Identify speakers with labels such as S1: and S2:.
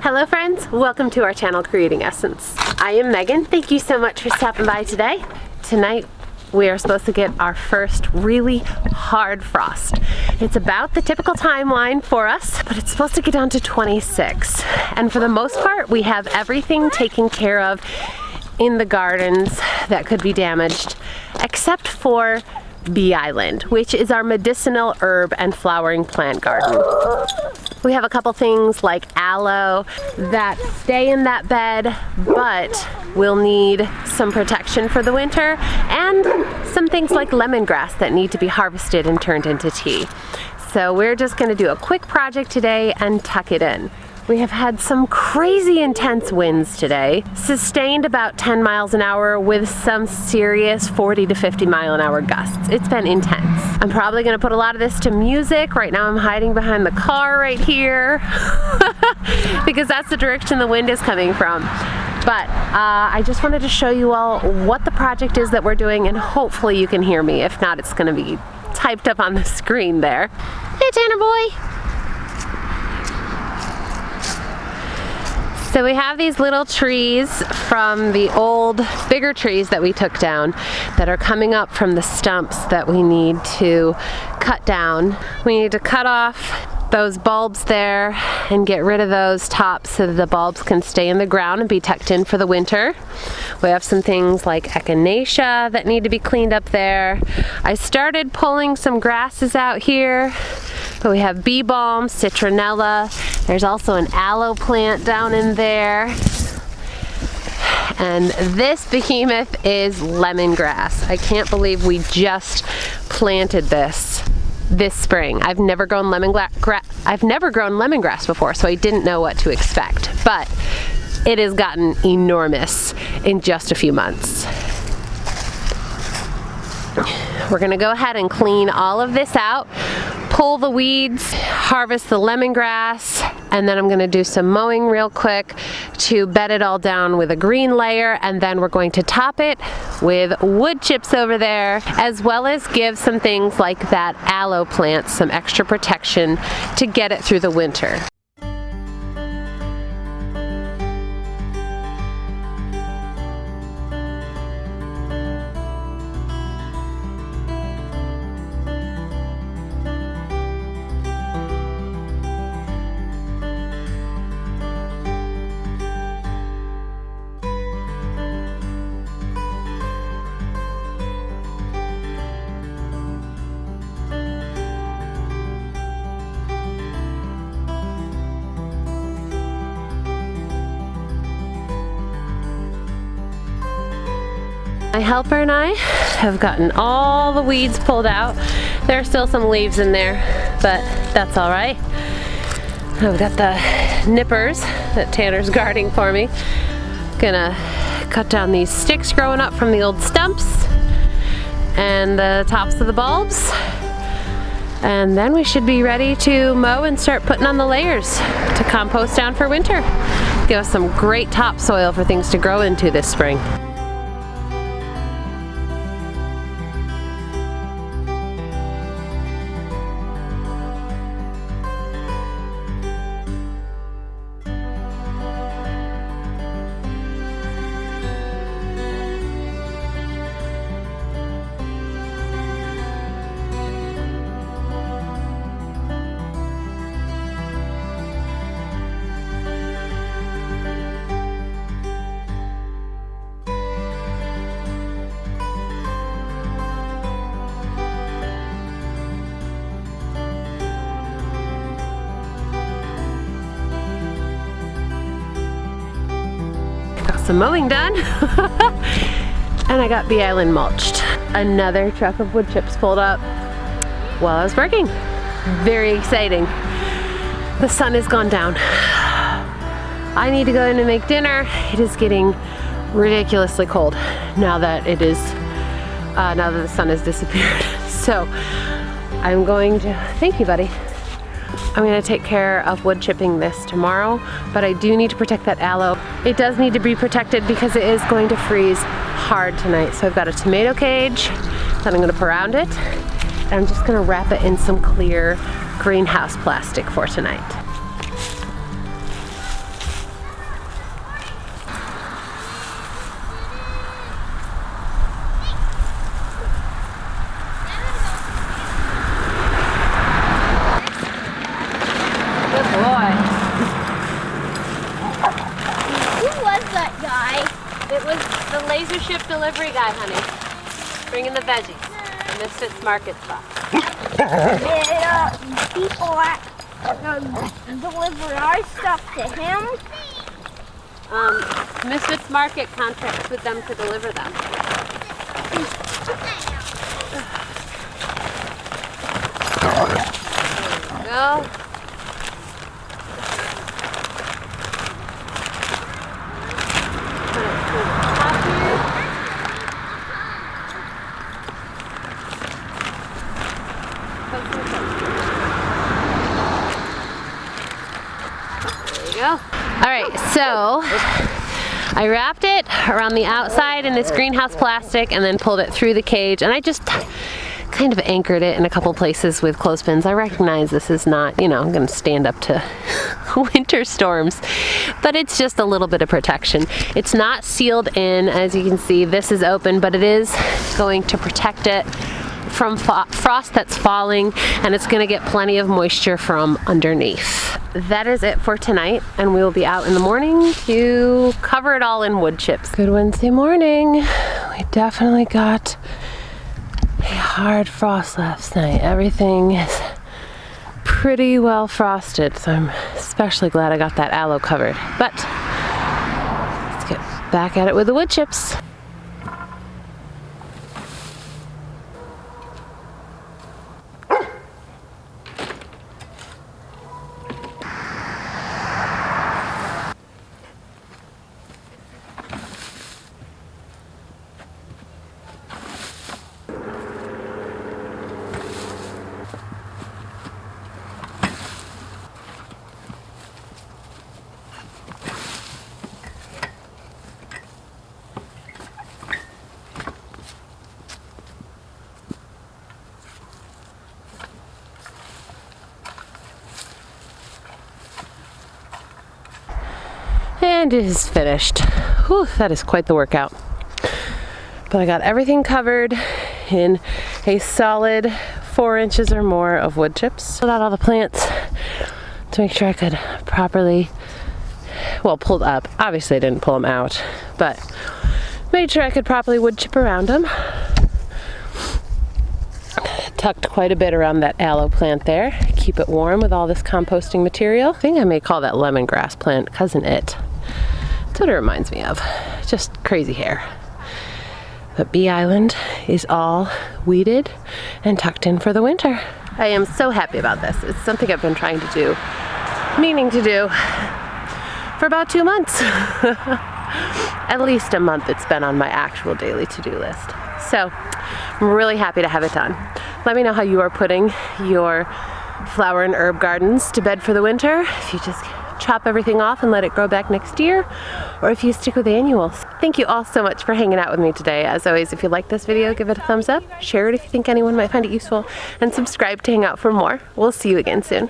S1: Hello friends, welcome to our channel Creating Essence. I am Megan. Thank you so much for stopping by today. Tonight we are supposed to get our first really hard frost. It's about the typical timeline for us, but it's supposed to get down to 26. And for the most part, we have everything taken care of in the gardens that could be damaged, except for Bee Island, which is our medicinal herb and flowering plant garden. We have a couple things like aloe that stay in that bed, but will need some protection for the winter, and some things like lemongrass that need to be harvested and turned into tea. So we're just going to do a quick project today and tuck it in. We have had some crazy intense winds today, sustained about 10 miles an hour with some serious 40 to 50 mile an hour gusts. It's been intense. I'm probably gonna put a lot of this to music. Right now I'm hiding behind the car right here because that's the direction the wind is coming from. But I just wanted to show you all what the project is that we're doing, and hopefully you can hear me. If not, it's gonna be typed up on the screen there. Hey, Tanner boy. So we have these little trees from the old, bigger trees that we took down that are coming up from the stumps that we need to cut down. We need to cut off those bulbs there and get rid of those tops so that the bulbs can stay in the ground and be tucked in for the winter. We have some things like echinacea that need to be cleaned up there. I started pulling some grasses out here, but we have bee balm, citronella. There's also an aloe plant down in there. And this behemoth is lemongrass. I can't believe we just planted this spring. I've never grown lemongrass before, so I didn't know what to expect. But it has gotten enormous in just a few months. We're gonna go ahead and clean all of this out, pull the weeds, harvest the lemongrass, and then I'm gonna do some mowing real quick to bed it all down with a green layer, and then we're going to top it with wood chips over there, as well as give some things like that aloe plant some extra protection to get it through the winter. My helper and I have gotten all the weeds pulled out. There are still some leaves in there, but that's all right. I've got the nippers that Tanner's guarding for me. Gonna cut down these sticks growing up from the old stumps and the tops of the bulbs. And then we should be ready to mow and start putting on the layers to compost down for winter. Give us some great topsoil for things to grow into this spring. Some mowing done and I got Bee Island mulched. Another truck of wood chips pulled up while I was working. Very exciting. The sun has gone down. I need to go in and make dinner. It is getting ridiculously cold now that the sun has disappeared. So I'm going to, thank you buddy. I'm going to take care of wood chipping this tomorrow, but I do need to protect that aloe. It does need to be protected because it is going to freeze hard tonight. So I've got a tomato cage that I'm going to put around it, and I'm just going to wrap it in some clear greenhouse plastic for tonight. laser ship delivery guy, honey. Bringing the veggies. The Misfits Market spot.
S2: People that are gonna deliver our stuff to him.
S1: Misfits Market contracts with them to deliver them. There we go. All right, so I wrapped it around the outside in this greenhouse plastic and then pulled it through the cage, and I just kind of anchored it in a couple places with clothespins. I recognize this is not, you know, going to stand up to winter storms, but it's just a little bit of protection. It's not sealed in, as you can see. This is open, but it is going to protect it from frost that's falling, and it's going to get plenty of moisture from underneath. That is it for tonight, and we will be out in the morning to cover it all in wood chips. Good Wednesday morning. We definitely got a hard frost last night. Everything is pretty well frosted, so I'm especially glad I got that aloe covered. But let's get back at it with the wood chips. And it is finished. Whew, that is quite the workout. But I got everything covered in a solid 4 inches or more of wood chips. Pulled out all the plants to make sure I could properly, well, pulled up. Obviously I didn't pull them out, but made sure I could properly wood chip around them. Tucked quite a bit around that aloe plant there. Keep it warm with all this composting material. I think I may call that lemongrass plant Cousin It. That's what it reminds me of. Just crazy hair. But Bee Island is all weeded and tucked in for the winter. I am so happy about this. It's something I've been trying to do, meaning to do, for about 2 months. At least a month it's been on my actual daily to-do list. So I'm really happy to have it done. Let me know how you are putting your flower and herb gardens to bed for the winter. If you just chop everything off and let it grow back next year, or if you stick with annuals. Thank you all so much for hanging out with me today. As always, if you like this video, give it a thumbs up, share it if you think anyone might find it useful, and subscribe to hang out for more. We'll see you again soon.